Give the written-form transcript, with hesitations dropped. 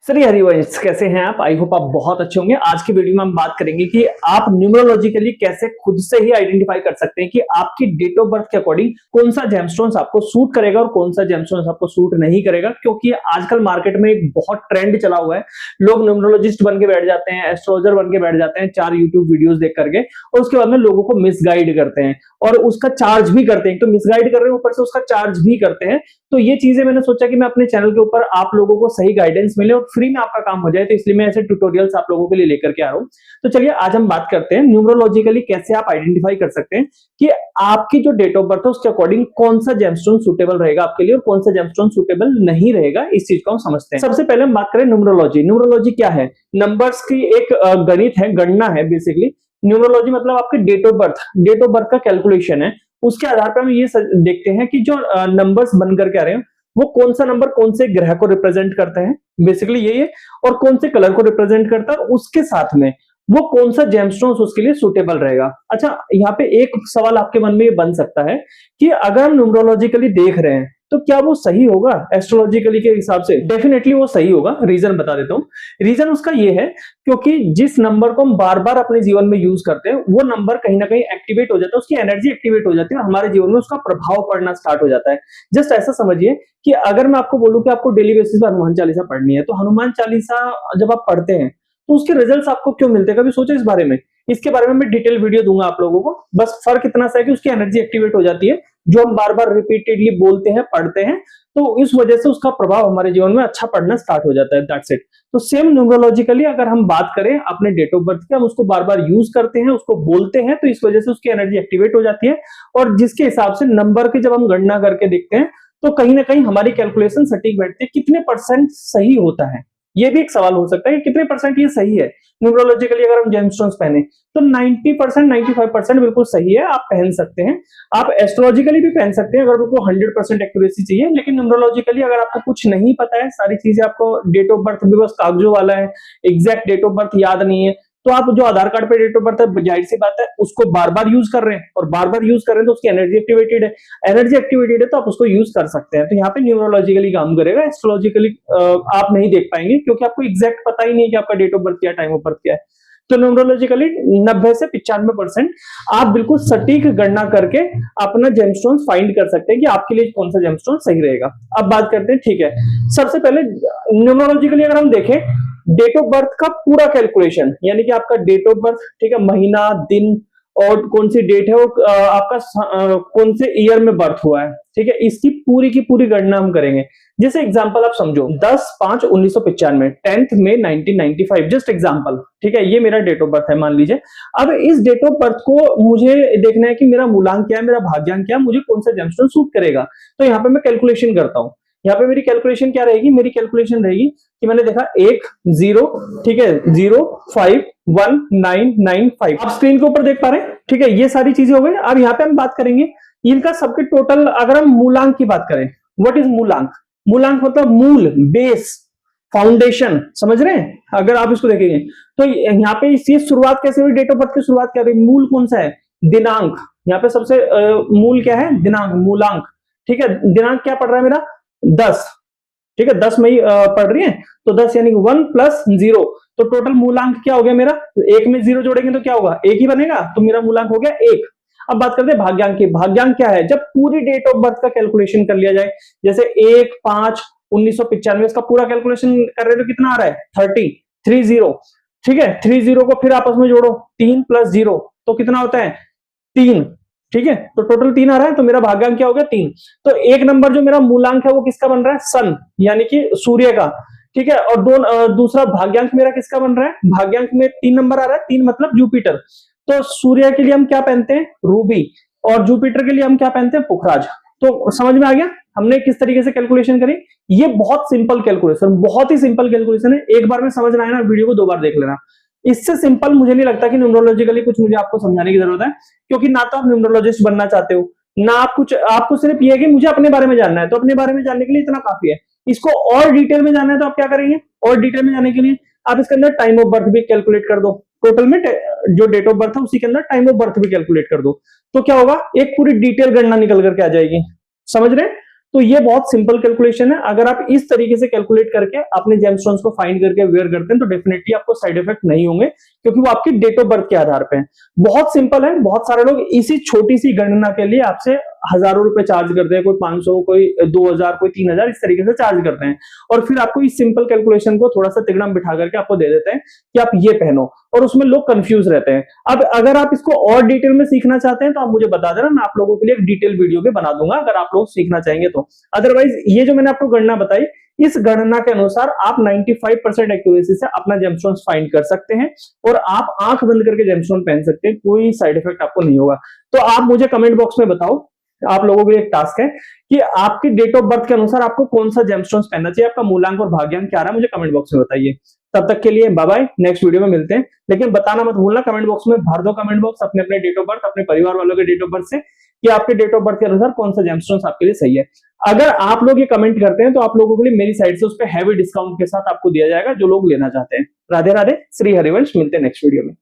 Sir Harivansh कैसे हैं आप। आई होप आप बहुत अच्छे होंगे। आज की वीडियो में हम बात करेंगे कि आप न्यूमरोलॉजिकली कैसे खुद से ही आइडेंटिफाई कर सकते हैं कि आपकी डेट ऑफ बर्थ के अकॉर्डिंग कौन सा जेमस्टोन्स आपको सूट करेगा और कौन सा जेमस्टोन्स आपको सूट नहीं करेगा। क्योंकि आजकल मार्केट में एक बहुत ट्रेंड चला हुआ है, लोग न्यूमरोलॉजिस्ट बन के बैठ जाते हैं, एस्ट्रोलॉजर बन के बैठ जाते हैं 4 यूट्यूब वीडियोस देख करके, और उसके बाद में लोगों को मिसगाइड करते हैं और उसका चार्ज भी करते हैं। तो मिसगाइड कर रहे हैं, ऊपर से उसका चार्ज भी करते हैं। तो ये चीजें मैंने सोचा कि मैं अपने चैनल के ऊपर आप लोगों को सही गाइडेंस मिले और फ्री में आपका काम हो जाए, तो इसलिए मैं ऐसे ट्यूटोरियल्स आप लोगों के लिए लेकर के आ रहा हूं। तो चलिए आज हम बात करते हैं न्यूमरोलॉजिकली कैसे आप आइडेंटिफाई कर सकते हैं कि आपकी जो डेट ऑफ बर्थ है उसके अकॉर्डिंग कौन सा जेमस्टोन सुटेबल रहेगा आपके लिए और कौन सा जेमस्टोन सुटेबल नहीं रहेगा। इस चीज को हम समझते हैं। सबसे पहले हम बात करें न्यूमरोलॉजी। न्यूमरोलॉजी क्या है? नंबर्स की एक गणित है, गणना है बेसिकली। न्यूमरोलॉजी मतलब आपके डेट ऑफ बर्थ का कैलकुलेशन है। उसके आधार पर हम ये देखते हैं कि जो नंबर्स बन करके आ रहे हैं वो कौन सा नंबर कौन से ग्रह को रिप्रेजेंट करते हैं, बेसिकली यही है, और कौन से कलर को रिप्रेजेंट करता है, उसके साथ में वो कौन सा जेमस्टोन्स उसके लिए सुटेबल रहेगा। अच्छा, यहाँ पे एक सवाल आपके मन में ये बन सकता है कि अगर हम न्यूमरोलॉजिकली देख रहे हैं तो क्या वो सही होगा एस्ट्रोलॉजिकली के हिसाब से? डेफिनेटली वो सही होगा। रीजन बता देता हूँ। रीजन उसका ये है क्योंकि जिस नंबर को हम बार बार अपने जीवन में यूज करते हैं वो नंबर कहीं ना कहीं एक्टिवेट हो जाता है, उसकी एनर्जी एक्टिवेट हो जाती है और हमारे जीवन में उसका प्रभाव पड़ना स्टार्ट हो जाता है। जस्ट ऐसा समझिए कि अगर मैं आपको बोलूं कि आपको डेली बेसिस पर हनुमान चालीसा पढ़नी है, तो हनुमान चालीसा जब आप पढ़ते हैं तो उसके रिजल्ट्स आपको क्यों मिलते हैं? कभी सोचा इस बारे में? इसके बारे में मैं डिटेल वीडियो दूंगा आप लोगों को। बस फर्क इतना सा है कि उसकी एनर्जी एक्टिवेट हो जाती है, जो हम बार बार रिपीटेडली बोलते हैं, पढ़ते हैं, तो इस वजह से उसका प्रभाव हमारे जीवन में अच्छा पड़ना स्टार्ट हो जाता है। That's it. तो सेम न्यूमरोलॉजिकली अगर हम बात करें अपने डेट ऑफ बर्थ की, हम उसको बार बार यूज करते हैं, उसको बोलते हैं, तो इस वजह से उसकी एनर्जी एक्टिवेट हो जाती है और जिसके हिसाब से नंबर की जब हम गणना करके देखते हैं तो कहीं ना कहीं हमारी कैलकुलेशन सटीक बैठती है। कितने परसेंट सही होता है, ये भी एक सवाल हो सकता है कि कितने परसेंट ये सही है न्यूमरोलॉजिकली। अगर हम जेमस्टोन्स पहने तो 90%, 95% बिल्कुल सही है, आप पहन सकते हैं। आप एस्ट्रोलॉजिकली भी पहन सकते हैं अगर आपको 100% एक्यूरेसी चाहिए। लेकिन न्यूमरोलॉजिकली अगर आपको कुछ नहीं पता है, सारी चीजें आपको डेट ऑफ बर्थ भी बस कागजों वाला है, एग्जैक्ट डेट ऑफ बर्थ याद नहीं है, तो आप जो आधार कार्ड पे डेट ऑफ बर्थ है, जाहिर सी बात है उसको बार बार यूज कर रहे हैं और बार बार यूज कर रहे हैं तो उसकी एनर्जी एक्टिवेटेड है। एनर्जी एक्टिवेटेड है तो आप उसको यूज कर सकते हैं। तो यहाँ पे न्यूमरोलॉजिकली काम करेगा, एस्ट्रोलॉजिकली आप नहीं देख पाएंगे क्योंकि आपको एग्जैक्ट पता ही नहीं कि आपका डेट ऑफ बर्थ क्या, टाइम ऑफ बर्थ क्या है। तो न्यूमरोलॉजिकली 90 से 95% आप बिल्कुल सटीक गणना करके अपना जेमस्टोन फाइंड कर सकते हैं कि आपके लिए कौन सा जेमस्टोन सही रहेगा। अब बात करते हैं, ठीक है, सबसे पहले न्यूमरोलॉजिकली अगर हम देखें डेट ऑफ बर्थ का पूरा कैलकुलेशन, यानी कि आपका डेट ऑफ बर्थ, ठीक है, महीना, दिन और कौन सी डेट है और आपका कौन से ईयर में बर्थ हुआ है, ठीक है, इसकी पूरी की पूरी गणना हम करेंगे। जैसे एग्जांपल आप समझो 10/5/1995, 10th May 1995, जस्ट एग्जांपल, ठीक है, ये मेरा डेट ऑफ बर्थ है मान लीजिए। अब इस डेट ऑफ बर्थ को मुझे देखना है कि मेरा मूलांक क्या है, मेरा भाग्यांक क्या है, मुझे कौन सा जेमस्टोन सूट करेगा। तो यहाँ पे मैं कैलकुलेशन करता हूँ। यहाँ पे मेरी कैलकुलेशन क्या रहेगी? मेरी कैलकुलेशन रहेगी कि मैंने देखा 1 0, ठीक है, 0 5 1 9 9 5। आप स्क्रीन के ऊपर देख पा रहे हैं, ठीक है, ये सारी चीजें हो गई। अब यहाँ पे हम बात करेंगे इनका सबके टोटल। अगर हम मूलांक की बात करें, व्हाट इज मूलांक? मूलांक मतलब मूल, बेस, फाउंडेशन, समझ रहे हैं? अगर आप इसको देखेंगे तो यहाँ पे इसकी शुरुआत कैसे हुई, डेट ऑफ बर्थ की शुरुआत क्या रही, मूल कौन सा है? दिनांक। यहाँ पे सबसे मूल क्या है? दिनांक, मूलांक, ठीक है। दिनांक क्या पड़ रहा है मेरा? 10, ठीक है, 10 मई पढ़ रही है, तो 10 यानी 1 + 0, तो टोटल मूलांक क्या हो गया मेरा? 1 में 0 जोड़ेंगे तो क्या होगा? 1 ही बनेगा, तो मेरा मूलांक हो गया 1। अब बात करते हैं भाग्यांक की। भाग्यांक क्या है? जब पूरी डेट ऑफ बर्थ का कैलकुलेशन कर लिया जाए, जैसे 1/5/1995 इसका पूरा कैलकुलेशन कर रहे हो तो कितना आ रहा है? 30, ठीक है। 30 को फिर आपस में जोड़ो, 3 + 0 तो कितना होता है? 3, ठीक है, तो टोटल 3 आ रहा है, तो मेरा भाग्यांक क्या हो गया? 3। तो एक नंबर जो मेरा मूलांक है वो किसका बन रहा है? सन, यानी कि सूर्य का, ठीक है। और दूसरा भाग्यांक मेरा किसका बन रहा है? भाग्यांक में 3 नंबर आ रहा है, 3 मतलब जुपिटर। तो सूर्य के लिए हम क्या पहनते हैं? रूबी, और जुपिटर के लिए हम क्या पहनते हैं? पुखराज। तो समझ में आ गया हमने किस तरीके से कैलकुलेशन करी? ये बहुत सिंपल कैलकुलेशन, बहुत ही सिंपल कैलकुलेशन है। एक बार में समझ ना आए ना, वीडियो को 2 बार देख लेना। इससे सिंपल मुझे नहीं लगता कि न्यूमरोलॉजिकली कुछ मुझे आपको समझाने की जरूरत है, क्योंकि ना तो आप न्यूमरोलॉजिस्ट बनना चाहते हो, ना आप कुछ, आपको सिर्फ ये है कि मुझे अपने बारे में जानना है, तो अपने बारे में जानने के लिए इतना काफी है। इसको और डिटेल में जानना है तो आप क्या करेंगे? और डिटेल में जाने के लिए आप इसके अंदर टाइम ऑफ बर्थ भी कैलकुलेट कर दो। टोटल में जो डेट ऑफ बर्थ है उसी के अंदर टाइम ऑफ बर्थ भी कैलकुलेट कर दो, तो क्या होगा? एक पूरी डिटेल गणना निकल करके आ जाएगी। समझ रहे हैं? तो ये बहुत सिंपल कैलकुलेशन है। अगर आप इस तरीके से कैलकुलेट करके अपने जेमस्टोन्स को फाइंड करके वेयर करते हैं तो डेफिनेटली आपको साइड इफेक्ट नहीं होंगे, क्योंकि वो आपकी डेट ऑफ बर्थ के आधार पे है। बहुत सिंपल है। बहुत सारे लोग इसी छोटी सी गणना के लिए आपसे हजारों रुपए चार्ज करते हैं, कोई 500, कोई 2000, कोई 3000, इस तरीके से चार्ज करते हैं और फिर आपको इस सिंपल कैलकुलेशन को थोड़ा सा तिगड़ा बिठा करके आपको दे देते हैं कि आप ये पहनो, और उसमें लोग कंफ्यूज रहते हैं। अब अगर आप इसको और डिटेल में सीखना चाहते हैं तो आप मुझे बता देना, मैं आप लोगों के लिए एक डिटेल वीडियो भी बना दूंगा अगर आप लोग सीखना चाहेंगे तो। अदरवाइज ये जो मैंने आपको गणना बताई, इस गणना के अनुसार आप 95% एक्यूरेसी से अपना जेमस्टोन फाइंड कर सकते हैं और आप आंख बंद करके जेमस्टोन पहन सकते हैं, कोई साइड इफेक्ट आपको नहीं होगा। तो आप मुझे कमेंट बॉक्स में बताओ, आप लोगों के लिए एक टास्क है कि आपकी डेट ऑफ बर्थ के अनुसार आपको कौन सा जेमस्टोन्स पहनना चाहिए, आपका मूलांक और भाग्यांक क्या रहा है, मुझे कमेंट बॉक्स में बताइए। तब तक के लिए बाय बाय, नेक्स्ट वीडियो में मिलते हैं। लेकिन बताना मत भूलना, कमेंट बॉक्स में भर दो कमेंट बॉक्स अपने अपने डेट ऑफ बर्थ, अपने परिवार वालों के डेट ऑफ बर्थ से, कि आपके डेट ऑफ बर्थ के अनुसार कौन सा जेमस्टोन्स आपके लिए सही है। अगर आप लोग ये कमेंट करते हैं तो आप लोगों के लिए मेरी साइड से उस पर हैवी डिस्काउंट के साथ आपको दिया जाएगा, जो लोग लेना चाहते हैं। राधे राधे, श्री हरिवंश। मिलते हैं नेक्स्ट वीडियो में।